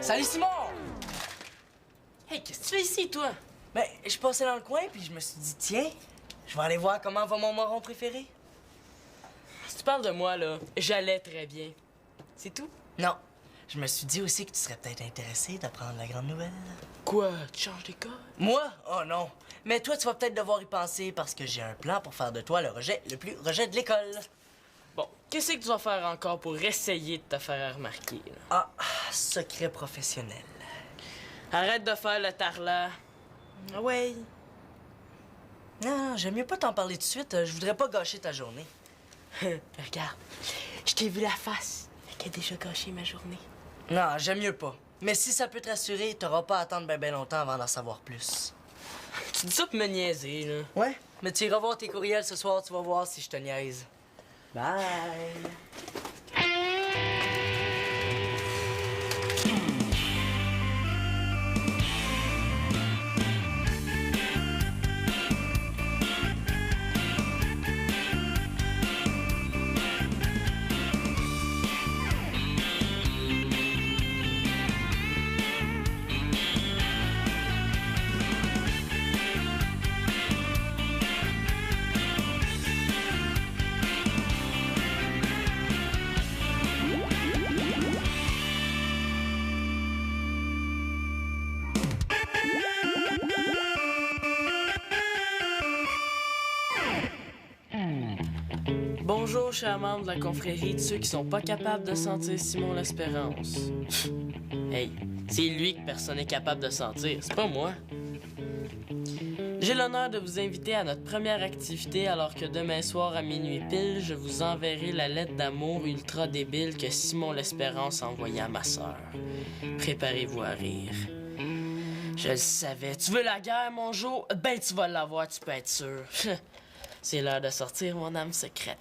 Salut Simon! Hey, qu'est-ce que tu fais ici, toi? Ben, je passais dans le coin puis je me suis dit, tiens, je vais aller voir comment va mon moron préféré. Si tu parles de moi, là, j'allais très bien. C'est tout? Non. Je me suis dit aussi que tu serais peut-être intéressé d'apprendre la grande nouvelle. Quoi? Tu changes d'école? Moi? Oh non. Mais toi, tu vas peut-être devoir y penser parce que j'ai un plan pour faire de toi le plus rejet de l'école. Bon, qu'est-ce que tu vas faire encore pour essayer de te faire remarquer, là? Ah, secret professionnel. Arrête de faire le tarlat. Ah ouais. Non, j'aime mieux pas t'en parler tout de suite. Je voudrais pas gâcher ta journée. Regarde, je t'ai vu la face. Elle a déjà gâché ma journée. Non, j'aime mieux pas. Mais si ça peut te rassurer, t'auras pas à attendre ben longtemps avant d'en savoir plus. Tu dis ça pour me niaiser, là. Ouais, mais tu iras voir tes courriels ce soir, tu vas voir si je te niaise. Bye! Bonjour, chers membres de la confrérie de ceux qui sont pas capables de sentir Simon l'Espérance. Hey, c'est lui que personne n'est capable de sentir, c'est pas moi. J'ai l'honneur de vous inviter à notre première activité alors que demain soir à minuit pile, je vous enverrai la lettre d'amour ultra débile que Simon l'Espérance a envoyée à ma sœur. Préparez-vous à rire. Je le savais. Tu veux la guerre, mon Jo? Ben, tu vas l'avoir, tu peux être sûr. C'est l'heure de sortir mon âme secrète.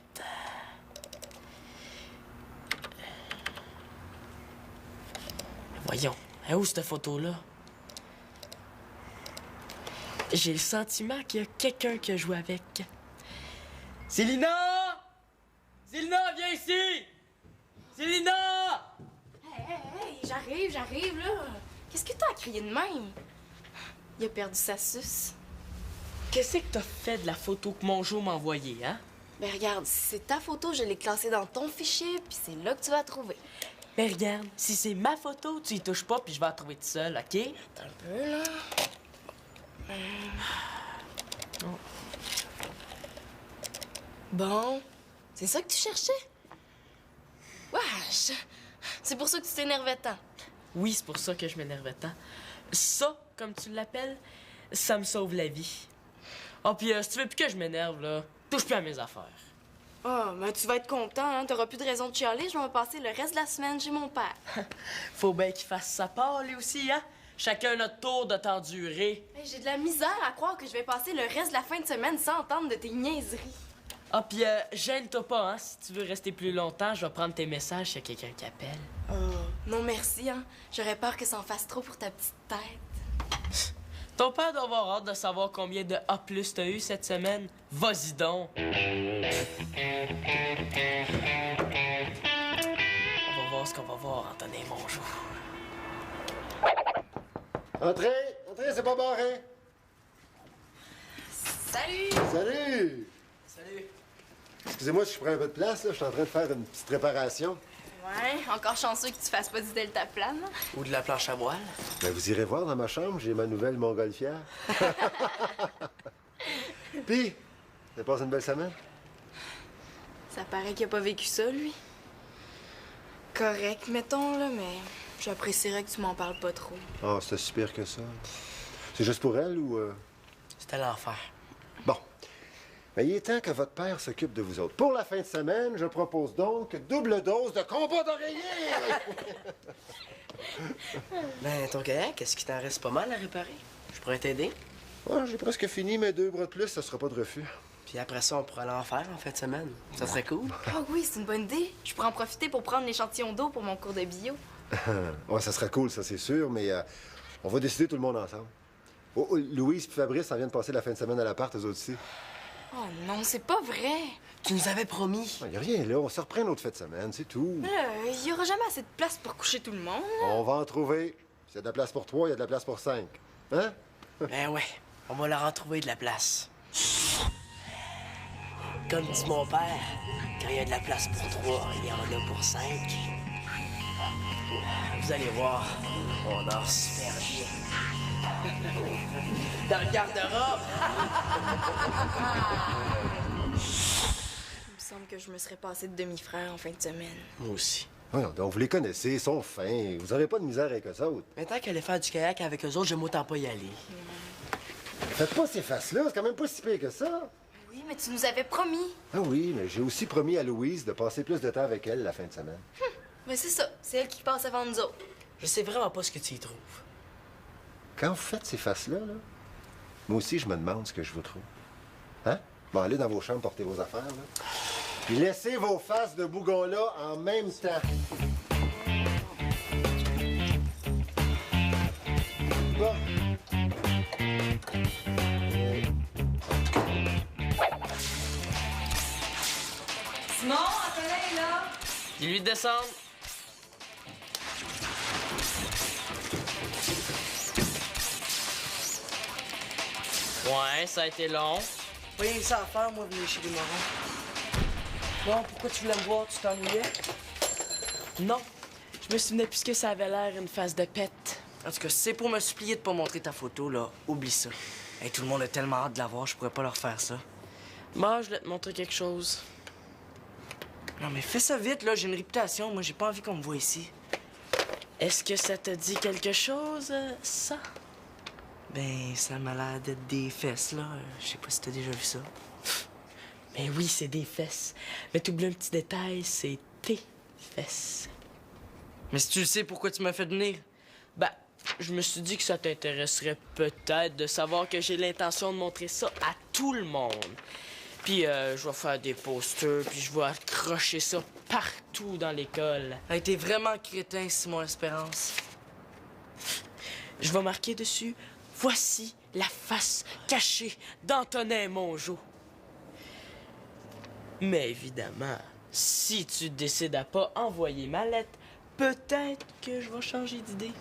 Voyons, elle est où cette photo-là? J'ai le sentiment qu'il y a quelqu'un qui a joué avec. Célina! Célina, viens ici! Célina! Hey, j'arrive, là. Qu'est-ce que t'as à crier de même? Il a perdu sa suce. Qu'est-ce que t'as fait de la photo que mon Jo m'a envoyée, hein? Ben regarde, si c'est ta photo, je l'ai classée dans ton fichier, puis c'est là que tu vas la trouver. Mais regarde, si c'est ma photo, tu y touches pas, puis je vais la trouver toute seule, OK? Attends un peu, là. Non. Bon, c'est ça que tu cherchais? Wesh! C'est pour ça que tu t'énervais tant. Oui, c'est pour ça que je m'énervais tant. Ça, comme tu l'appelles, ça me sauve la vie. Oh, puis si tu veux plus que je m'énerve, là, touche plus à mes affaires. Oh, mais tu vas être content, hein? T'auras plus de raison de chialer. Je vais me passer le reste de la semaine chez mon père. Faut bien qu'il fasse sa part, lui aussi, hein? Chacun notre tour de t'endurer. Hey, j'ai de la misère à croire que je vais passer le reste de la fin de semaine sans entendre de tes niaiseries. Ah, puis gêne-toi pas, hein? Si tu veux rester plus longtemps, je vais prendre tes messages s'il y a quelqu'un qui appelle. Oh, non merci, hein. J'aurais peur que ça en fasse trop pour ta petite tête. Ton père doit avoir hâte de savoir combien de A+ t'as eu cette semaine. Vas-y donc. On va voir ce qu'on va voir, Antonin, bonjour. Entrez, c'est pas barré. Salut! Salut! Salut. Excusez-moi si je prends un peu de place, là. Je suis en train de faire une petite réparation. Ouais, encore chanceux que tu fasses pas du deltaplane. Ou de la planche à voile. Ben, vous irez voir dans ma chambre, j'ai ma nouvelle montgolfière. Puis, vous passé une belle semaine? Ça paraît qu'il a pas vécu ça, lui. Correct, mettons, là, mais j'apprécierais que tu m'en parles pas trop. Ah, c'était si pire que ça. C'est juste pour elle ou... C'était l'enfer. Bon. Ben, il est temps que votre père s'occupe de vous autres. Pour la fin de semaine, je propose donc double dose de combat d'oreiller! Ben, ton kayak, est-ce qu'il t'en reste pas mal à réparer? Je pourrais t'aider. Ouais, j'ai presque fini, mes 2 bras de plus, ça sera pas de refus. Puis après ça, on pourrait aller en faire en fin de semaine. Ça serait cool. Ah oui, c'est une bonne idée. Je pourrais en profiter pour prendre l'échantillon d'eau pour mon cours de bio. Ouais, ça sera cool, ça c'est sûr, mais on va décider tout le monde ensemble. Oh, Louise et Fabrice en viennent passer la fin de semaine à l'appart, eux autres aussi. Oh non, c'est pas vrai. Tu nous avais promis. Il n'y a rien là, on se reprend notre fête de semaine, c'est tout. Il y aura jamais assez de place pour coucher tout le monde. On va en trouver. S'il y a de la place pour 3, il y a de la place pour 5. Hein? Ben ouais, on va leur en trouver de la place. Comme dit mon père, quand il y a de la place pour 3, il y en a pour 5. Vous allez voir, on dort super bien. Dans le garde-robe. Il me semble que je me serais passé de demi-frère en fin de semaine. Moi aussi. Voyons donc, vous les connaissez, ils sont fins. Vous n'aurez pas de misère avec eux autres. Mais tant qu'elle allait faire du kayak avec eux autres, j'aime autant pas y aller. Faites pas ces faces-là, c'est quand même pas si pire que ça. Oui, mais tu nous avais promis. Ah oui, mais j'ai aussi promis à Louise de passer plus de temps avec elle la fin de semaine. Mais c'est ça, c'est elle qui passe avant nous autres. Je sais vraiment pas ce que tu y trouves. Quand vous faites ces faces-là, là, moi aussi, je me demande ce que je vous trouve. Hein? Bon, allez dans vos chambres, portez vos affaires, là. Puis laissez vos faces de bougon-là en même temps. Bon. Simon, Antonin est là. Dis-lui de descendre. Ouais, ça a été long. Pas rien que ça à faire, moi, venir chez les marrons. Bon, pourquoi tu voulais me voir? Tu t'ennuyais? Non, je me souvenais plus que ça avait l'air une face de pète. En tout cas, si c'est pour me supplier de pas montrer ta photo, là, oublie ça. Hey, tout le monde a tellement hâte de la voir, je pourrais pas leur faire ça. Moi, je voulais te montrer quelque chose. Non, mais fais ça vite, là, j'ai une réputation. Moi, j'ai pas envie qu'on me voit ici. Est-ce que ça te dit quelque chose, ça? Ben, ça m'a l'air d'être des fesses, là. Je sais pas si t'as déjà vu ça. Ben oui, c'est des fesses. Mais t'oublies un petit détail, c'est tes fesses. Mais si tu le sais, pourquoi tu m'as fait venir? Ben, je me suis dit que ça t'intéresserait peut-être de savoir que j'ai l'intention de montrer ça à tout le monde. Puis je vais faire des posters, puis je vais accrocher ça partout dans l'école. Hey, t'es vraiment crétin, Simon Espérance. Je vais marquer dessus « Voici la face cachée d'Antonin Mongeau ». Mais évidemment, si tu décides à pas envoyer ma lettre, peut-être que je vais changer d'idée.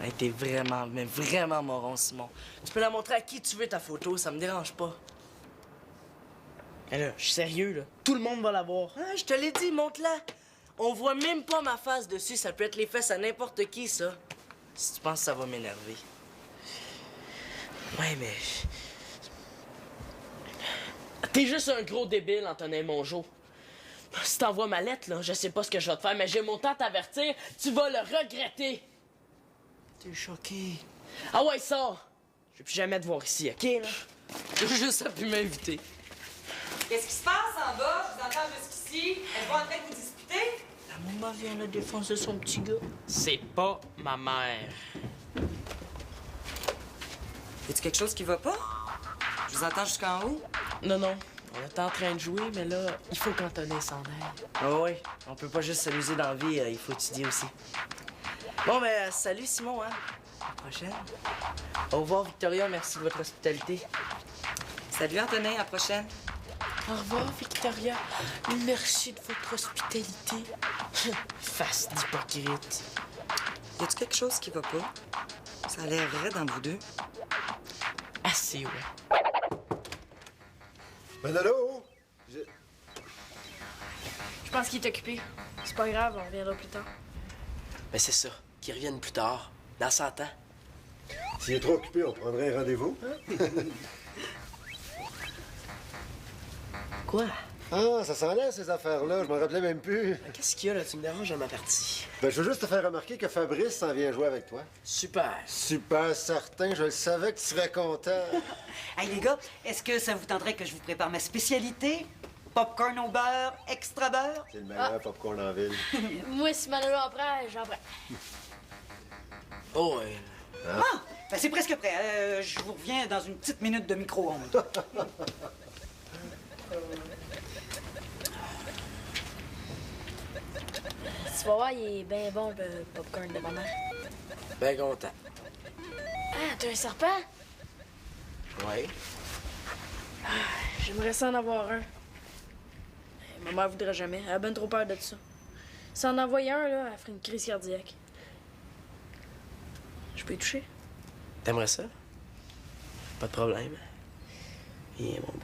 Hey, t'es vraiment, mais vraiment moron, Simon. Tu peux la montrer à qui tu veux, ta photo, ça me dérange pas. Mais là, je suis sérieux, là. Tout le monde va la voir. Ah, je te l'ai dit, montre-la. On voit même pas ma face dessus, ça peut être les fesses à n'importe qui, ça. Si tu penses que ça va m'énerver. Ouais, mais... T'es juste un gros débile, Antonin Mongeau. Si t'envoies ma lettre, là, je sais pas ce que je vais te faire, mais j'ai mon temps à t'avertir, tu vas le regretter. T'es choqué. Ah ouais, sors! Je vais plus jamais te voir ici, OK, là? J'ai juste à pu m'inviter. Qu'est-ce qui se passe en bas? Je vous entends jusqu'ici. Êtes-vous en train de vous disputer? La maman vient de défoncer son petit gars. C'est pas ma mère. Y a-t-il quelque chose qui va pas? Je vous entends jusqu'en haut. Non, non, on est en train de jouer, mais là, il faut qu'Antonin s'en aille. Ah oui, on peut pas juste s'amuser dans la vie, il faut étudier aussi. Bon, ben, salut Simon, hein. À la prochaine. Au revoir, Victoria, merci de votre hospitalité. Salut Antonin, à la prochaine. Au revoir, Victoria. Merci de votre hospitalité. Face d'hypocrite. Y a-t-il quelque chose qui va pas? Ça a l'air raide dans vous deux. Assez, ouais. Manolo! Je pense qu'il est occupé. C'est pas grave, on reviendra plus tard. Ben c'est ça, qu'ils reviennent plus tard, dans 100 ans. S'il est trop occupé, on prendrait un rendez-vous. Quoi? Ah, ça s'en laisse, ces affaires-là. Je m'en rappelais même plus. Qu'est-ce qu'il y a, là? Tu me déranges à ma partie. Ben, je veux juste te faire remarquer que Fabrice s'en vient jouer avec toi. Super. Super certain, je le savais que tu serais content. Hey les gars, est-ce que ça vous tenterait que je vous prépare ma spécialité? Popcorn au beurre, extra beurre? C'est le meilleur popcorn en ville. Moi, si Manolo en prend, j'en prends. Oh, ouais. Ah! Ben c'est presque prêt. Je vous reviens dans une petite minute de micro-ondes. Tu vas voir, il est bien bon, le popcorn de ma mère. Ben content. Ah, t'as un serpent? Ouais. J'aimerais ça en avoir un. Ma mère voudrait jamais. Elle a ben trop peur de ça. Si en envoyait un, là, elle ferait une crise cardiaque. Je peux y toucher? T'aimerais ça? Pas de problème. Et mon...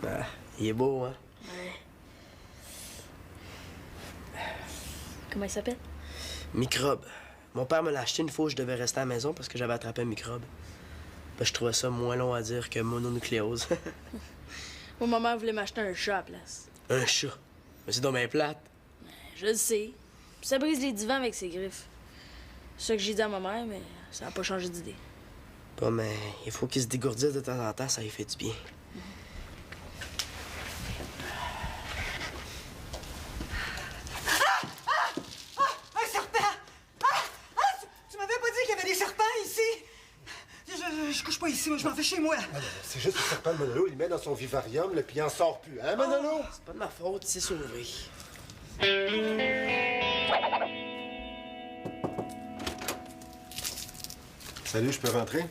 Ah, il est beau, hein? Ouais. Comment il s'appelle? Microbe. Mon père me l'a acheté une fois où je devais rester à la maison parce que j'avais attrapé un microbe. Ben, je trouvais ça moins long à dire que mononucléose. Moi, ma mère voulait m'acheter un chat à la place. Un chat? Mais c'est donc bien plate. Je le sais. Puis ça brise les divans avec ses griffes. C'est ça que j'ai dit à ma mère, mais ça n'a pas changé d'idée. Bon, mais il faut qu'il se dégourdisse de temps en temps, ça lui fait du bien. Un serpent! Tu m'avais pas dit qu'il y avait des serpents ici? Je couche pas ici, moi, je m'en vais chez moi. Ah, c'est juste le serpent de Manolo, il le met dans son vivarium, là, puis il en sort plus. Hein, Manolo? C'est pas de ma faute, c'est sauvé. Salut, je peux rentrer?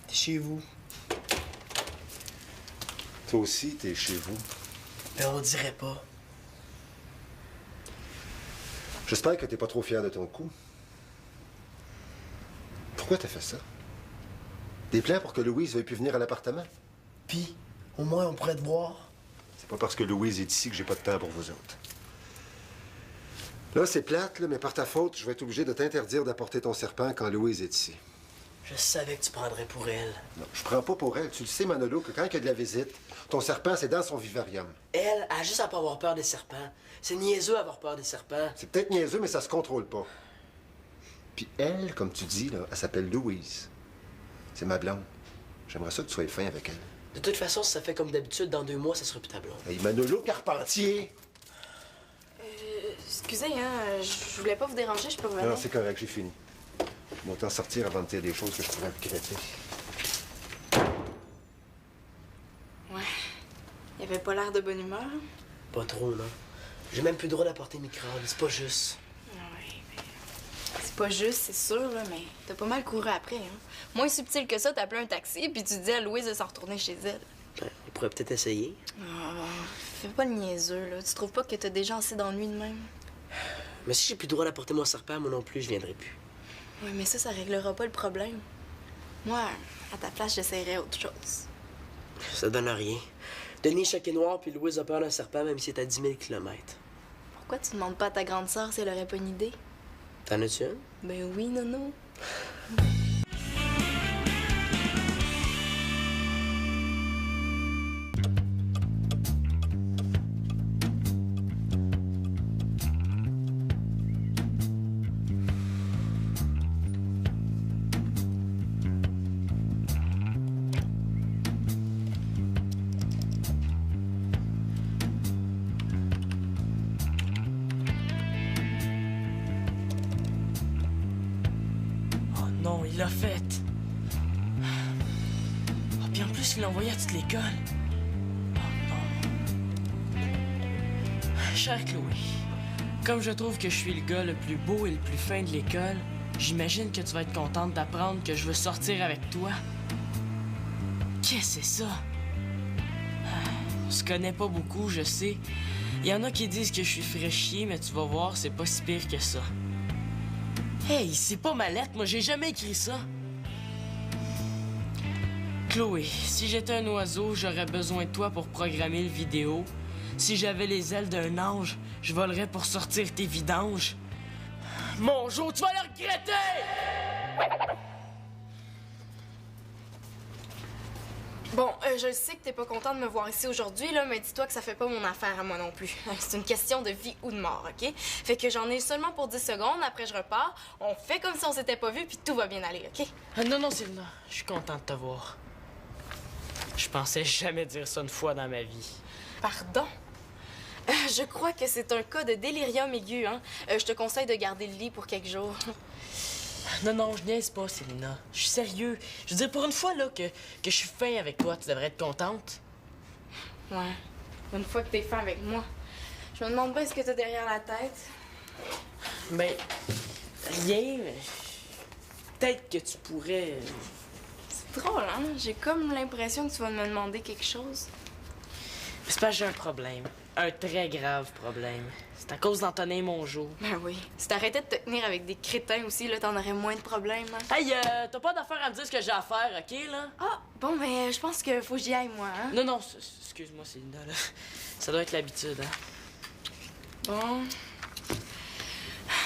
T'es chez vous. Toi aussi, t'es chez vous. Ben, on dirait pas. J'espère que t'es pas trop fier de ton coup. Pourquoi t'as fait ça? Des plans pour que Louise veuille plus venir à l'appartement? Puis, au moins, on pourrait te voir. C'est pas parce que Louise est ici que j'ai pas de temps pour vous autres. Là, c'est plate, là, mais par ta faute, je vais être obligé de t'interdire d'apporter ton serpent quand Louise est ici. Je savais que tu prendrais pour elle. Non, je prends pas pour elle. Tu le sais, Manolo, que quand il y a de la visite, ton serpent, c'est dans son vivarium. Elle a juste à pas avoir peur des serpents. C'est niaiseux avoir peur des serpents. C'est peut-être niaiseux, mais ça se contrôle pas. Puis elle, comme tu dis, là, elle s'appelle Louise. C'est ma blonde. J'aimerais ça que tu sois fin avec elle. De toute façon, si ça fait comme d'habitude, dans 2 mois, ça sera plus ta blonde. Hey, Manolo Carpentier! Excusez, hein, je voulais pas vous déranger, je peux revenir. Non, c'est correct, j'ai fini. Je vais t'en sortir avant de dire des choses que je pourrais regretter. Ouais. Il avait pas l'air de bonne humeur. Pas trop, non. J'ai même plus le droit d'apporter microbe, c'est pas juste. Ouais, mais... C'est pas juste, c'est sûr, là, mais t'as pas mal couru après, hein. Moins subtil que ça, t'as appelé un taxi, puis tu dis à Louise de s'en retourner chez elle. Ben, on pourrait peut-être essayer. Oh, fais pas le niaiseux, là. Tu trouves pas que t'as déjà assez d'ennuis de même? Mais si j'ai plus le droit d'apporter mon serpent, moi non plus, je viendrai plus. Ouais, mais ça réglera pas le problème. Moi, à ta place, j'essaierais autre chose. Ça donne rien. Denis Choc est noir, puis Louise a peur d'un serpent, même si c'est à 10 000 km. Pourquoi tu demandes pas à ta grande sœur si elle aurait pas une idée? T'en as-tu une? Ben oui, Nono. Oh non, il l'a fait. Oh, puis en plus, il l'a envoyé à toute l'école. Oh non. Chère Chloé, comme je trouve que je suis le gars le plus beau et le plus fin de l'école, j'imagine que tu vas être contente d'apprendre que je veux sortir avec toi. Qu'est-ce que c'est ça? On se connaît pas beaucoup, je sais. Il y en a qui disent que je suis fraîchier, mais tu vas voir, c'est pas si pire que ça. Hey, c'est pas ma lettre, moi j'ai jamais écrit ça. Chloé, si j'étais un oiseau, j'aurais besoin de toi pour programmer le vidéo. Si j'avais les ailes d'un ange, je volerais pour sortir tes vidanges. Mon jour, tu vas le regretter! Bon, je sais que t'es pas content de me voir ici aujourd'hui, là, mais dis-toi que ça fait pas mon affaire à moi non plus. C'est une question de vie ou de mort, OK? Fait que j'en ai seulement pour 10 secondes, après je repars, on fait comme si on s'était pas vu, puis tout va bien aller, OK? Ah, non, Sylvina, je suis content de te voir. Je pensais jamais dire ça une fois dans ma vie. Pardon? Je crois que c'est un cas de délirium aigu, hein? Je te conseille de garder le lit pour quelques jours. Non, je niaise pas, Célina. Je suis sérieux. Je veux dire, pour une fois, là, que je suis fin avec toi, tu devrais être contente. Ouais. Une fois que t'es fin avec moi. Je me demande pas ce que t'as derrière la tête. Ben, rien, mais peut-être que tu pourrais... Drôle, hein? J'ai comme l'impression que tu vas me demander quelque chose. C'est parce que j'ai un problème. Un très grave problème. C'est à cause d'Antonin Mongeau. Ben oui. Si t'arrêtais de te tenir avec des crétins aussi, là, t'en aurais moins de problèmes, hein? Hey, t'as pas d'affaire à me dire ce que j'ai à faire, OK, là? Ah, bon, ben, je pense que faut que j'y aille, moi, hein? Non, non, excuse-moi, Célina, là. Ça doit être l'habitude, hein. Bon.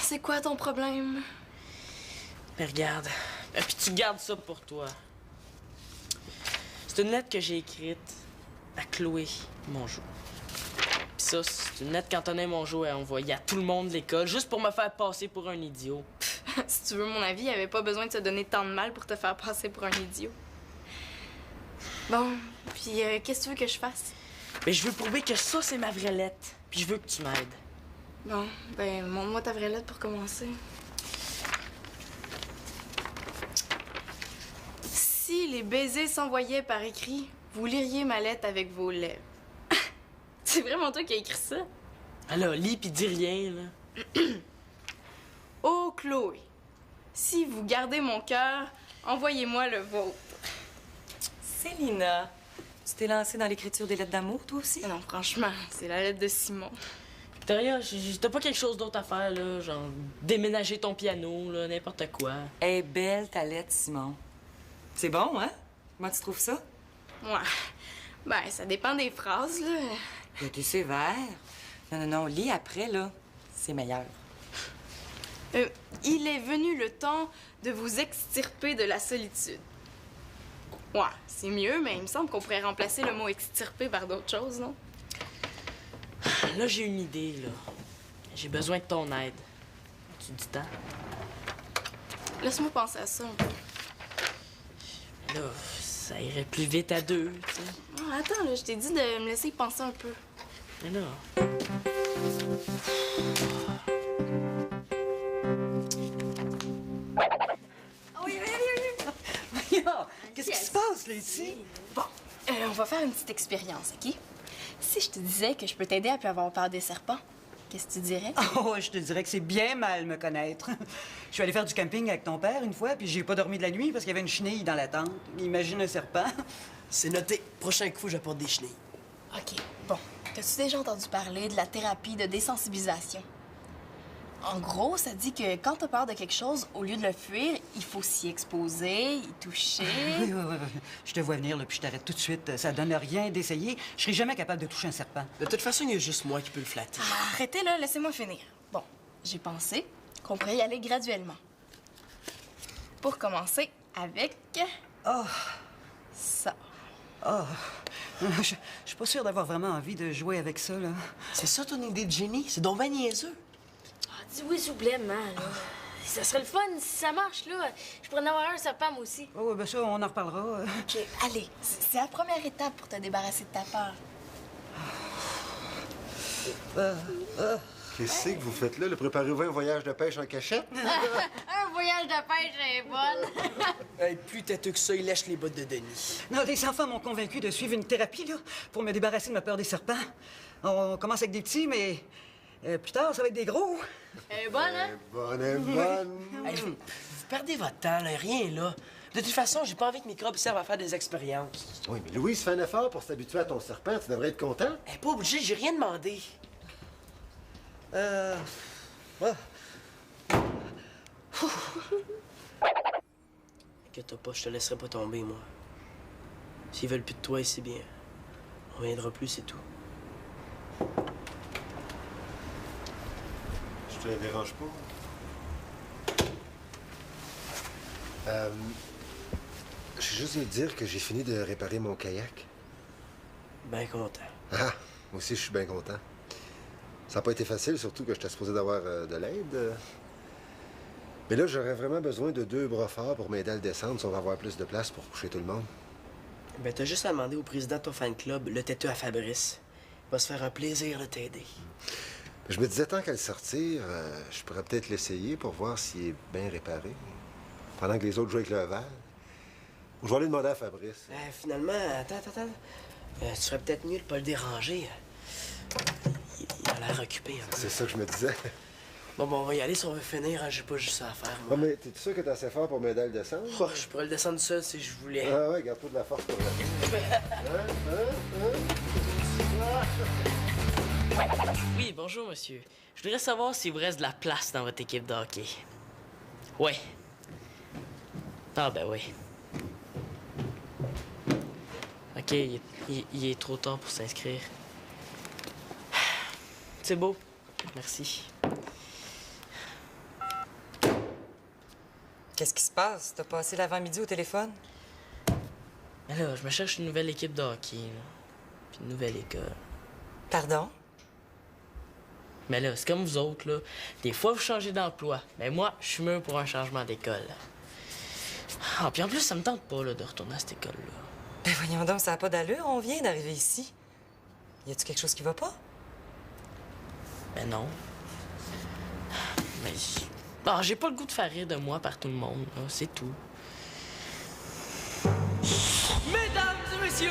C'est quoi ton problème? Mais regarde. Et puis tu gardes ça pour toi. C'est une lettre que j'ai écrite à Chloé Mongeau. Puis ça, c'est une lettre qu'Antonin Mongeau a envoyée à tout le monde de l'école, juste pour me faire passer pour un idiot. Si tu veux mon avis, il avait pas besoin de se donner tant de mal pour te faire passer pour un idiot. Bon, puis qu'est-ce que tu veux que je fasse? Mais je veux prouver que ça, c'est ma vraie lettre. Puis je veux que tu m'aides. Bon, ben, montre-moi ta vraie lettre pour commencer. Si les baisers s'envoyaient par écrit, vous liriez ma lettre avec vos lèvres. C'est vraiment toi qui as écrit ça? Alors, lis pis dis rien, là. Oh, Chloé, si vous gardez mon cœur, envoyez-moi le vôtre. Célina, tu t'es lancée dans l'écriture des lettres d'amour, toi aussi? Non, franchement, c'est la lettre de Simon. Victoria, t'as pas quelque chose d'autre à faire, là? Genre, déménager ton piano, là, n'importe quoi. Elle est belle, ta lettre, Simon. C'est bon, hein? Comment tu trouves ça? Ouais. Ben, ça dépend des phrases, là. T'es sévère. Non, non, non, lis après, là. C'est meilleur. Il est venu le temps de vous extirper de la solitude. Ouais, c'est mieux, mais il me semble qu'on pourrait remplacer le mot extirper par d'autres choses, non? Là, j'ai une idée, là. J'ai besoin de ton aide. Tu dis tant? Laisse-moi penser à ça un peu. Là, ça irait plus vite à deux, tu sais. Oh, attends, là, je t'ai dit de me laisser y penser un peu. Mais là... Qu'est-ce qui se passe, là, ici? Bon, on va faire une petite expérience, OK? Si je te disais que je peux t'aider à plus avoir peur des serpents, qu'est-ce que tu dirais? Oh, je te dirais que c'est bien mal me connaître. Je suis allé faire du camping avec ton père une fois, puis j'ai pas dormi de la nuit parce qu'il y avait une chenille dans la tente. Imagine un serpent. C'est noté. Prochain coup, j'apporte des chenilles. OK, bon. T'as-tu déjà entendu parler de la thérapie de désensibilisation? En gros, ça dit que quand t'as peur de quelque chose, au lieu de le fuir, il faut s'y exposer, y toucher. Oui, oui, oui. Je te vois venir, là, puis je t'arrête tout de suite. Ça donne rien d'essayer. Je serai jamais capable de toucher un serpent. De toute façon, il y a juste moi qui peux le flatter. Arrêtez là, laissez-moi finir. Bon, j'ai pensé qu'on pourrait y aller graduellement. Pour commencer avec... Oh, ça. oh. Je suis pas sûr d'avoir vraiment envie de jouer avec ça, là. C'est ça ton idée de génie? C'est donc ben niaiseux. Ah, dis oui, s'il vous plaît, man. Là. Ça serait le fun si ça marche, là. Je pourrais en avoir un serpent, moi aussi. Oh, ben ça, on en reparlera. OK, allez, c'est la première étape pour te débarrasser de ta peur. Qu'est-ce que vous faites là? Le préparez-vous un voyage de pêche en cachette? Un voyage de pêche est bonne. Hey, plus têteux que ça, il lèche les bottes de Denis. Non, les enfants m'ont convaincu de suivre une thérapie, là, pour me débarrasser de ma peur des serpents. On commence avec des petits, mais plus tard, ça va être des gros. Elle est bonne, hein? Bonne et bonne. Hey, vous perdez votre temps, là, rien, là. De toute façon, j'ai pas envie que mes microbes servent à faire des expériences. Oui, mais Louise fait un effort pour s'habituer à ton serpent. Tu devrais être content. Elle est pas obligée, j'ai rien demandé. Inquiète-toi pas, je te laisserai pas tomber, moi. S'ils veulent plus de toi, c'est bien. On reviendra plus, c'est tout. Je te dérange pas. Je vais juste vous dire que j'ai fini de réparer mon kayak. Ben content. Ah, moi aussi, je suis bien content. Ça n'a pas été facile, surtout que j'étais supposé d'avoir de l'aide. Mais là, j'aurais vraiment besoin de 2 bras forts pour m'aider à le descendre si on va avoir plus de place pour coucher tout le monde. Ben t'as juste à demander au président de ton fan club, le têteux à Fabrice. Il va se faire un plaisir de t'aider. Je me disais, tant qu'à le sortir, je pourrais peut-être l'essayer pour voir s'il est bien réparé. Pendant que les autres jouent avec le verre. Ou je vais aller demander à Fabrice. Finalement, attends. Tu ferais peut-être mieux de pas le déranger. Il a l'air occupé. Hein. C'est ça que je me disais. Bon, on va y aller si on veut finir, hein. J'ai pas juste ça à faire, Ah, moi. mais t'es sûr que t'es assez fort pour m'aider à le descendre? Oh, je pourrais le descendre seul si je voulais. Ah ouais, garde-toi de la force pour Oui, bonjour, monsieur. Je voudrais savoir s'il vous reste de la place dans votre équipe de hockey. Ouais. Ah, ben oui. OK, il est trop tard pour s'inscrire. C'est beau. Merci. Qu'est-ce qui se passe? T'as passé l'avant-midi au téléphone? Mais là, je me cherche une nouvelle équipe de hockey, là. Puis une nouvelle école. Pardon? Mais là, c'est comme vous autres, là. Des fois, vous changez d'emploi. Mais moi, je suis mieux pour un changement d'école. Ah, puis en plus, ça me tente pas, là, de retourner à cette école-là. Ben voyons donc, ça n'a pas d'allure. On vient d'arriver ici. Y a-tu quelque chose qui va pas? Ben non. Mais... Ah, j'ai pas le goût de faire rire de moi par tout le monde, là. C'est tout. Mesdames et messieurs,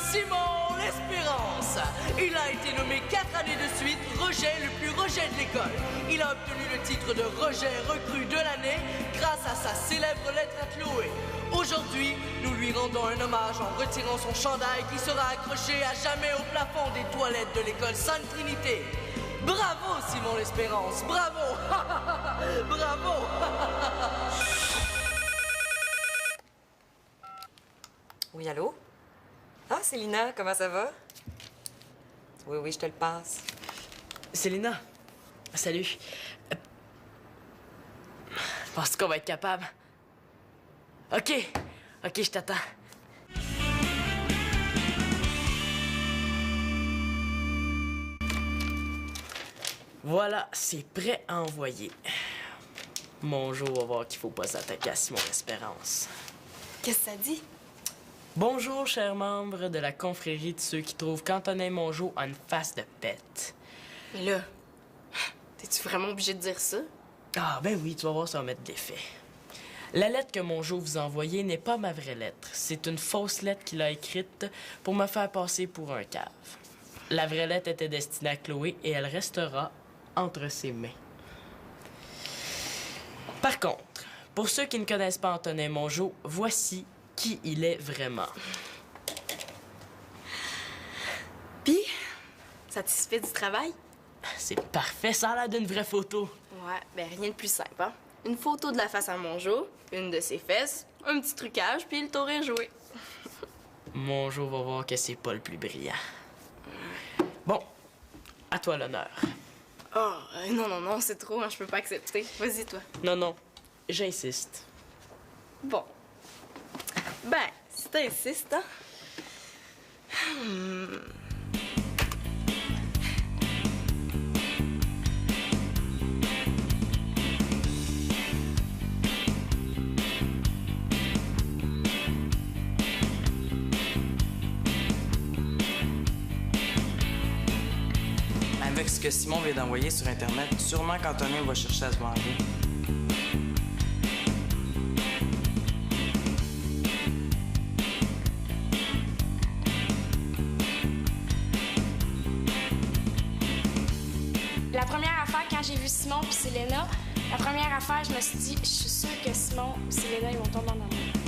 Simon L'Espérance. Il a été nommé 4 années de suite rejet le plus rejet de l'école. Il a obtenu le titre de rejet recrue de l'année grâce à sa célèbre lettre à Chloé. Aujourd'hui, nous lui rendons un hommage en retirant son chandail qui sera accroché à jamais au plafond des toilettes de l'école Sainte-Trinité. Bravo, Simon L'Espérance, bravo! Bravo! Oui, allô? Ah, Célina, comment ça va? Oui, je te le passe. Célina, salut. Penses-tu qu'on va être capable? OK, je t'attends. Voilà, c'est prêt à envoyer. Monjo va voir qu'il faut pas s'attaquer à Simon L'Espérance. Qu'est-ce que ça dit? Bonjour, chers membres de la confrérie de ceux qui trouvent qu'Antonin Mongeau a une face de pète. Mais là, t'es-tu vraiment obligé de dire ça? Ah, ben oui, tu vas voir, ça va mettre de l'effet. La lettre que Mongeau vous a envoyée n'est pas ma vraie lettre. C'est une fausse lettre qu'il a écrite pour me faire passer pour un cave. La vraie lettre était destinée à Chloé et elle restera entre ses mains. Par contre, pour ceux qui ne connaissent pas Antonin Mongeau, voici qui il est vraiment. Puis, satisfait du travail? C'est parfait, ça a l'air d'une vraie photo. Ouais, ben rien de plus simple, hein? Une photo de la face à Monjo, une de ses fesses, un petit trucage, puis le tour est joué. Mongeau va voir que c'est pas le plus brillant. Bon, à toi l'honneur. Oh, non, c'est trop, hein, je peux pas accepter. Vas-y, toi. Non, j'insiste. Bon. Ben, si t'insistes, hein? Avec ce que Simon vient d'envoyer sur Internet, sûrement qu'Antonin va chercher à se venger. La première affaire, quand j'ai vu Simon puis Selena, la première affaire, je me suis dit, je suis sûre que Simon et Selena, ils vont tomber en amour.